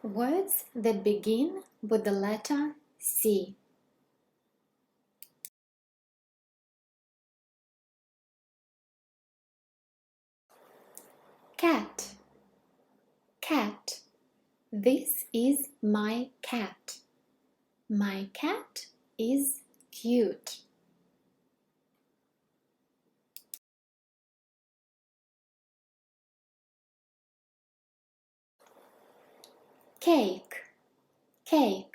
Words that begin with the letter C. Cat, cat. This is my cat. My cat is cute. Cake, cake.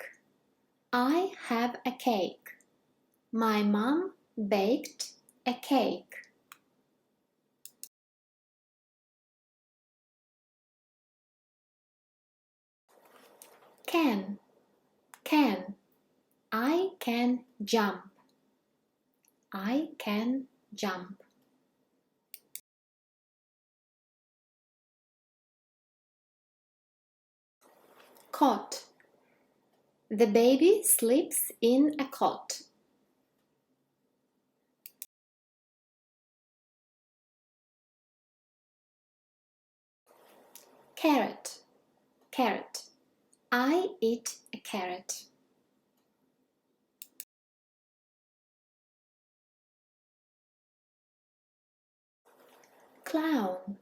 I have a cake. My mom baked a cake. Can, can. I can jump. I can jump. Cot. The baby sleeps in a cot. Carrot, carrot. I eat a carrot. Clown,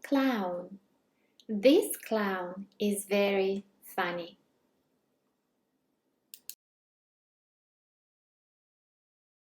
clown. This clown is very funny.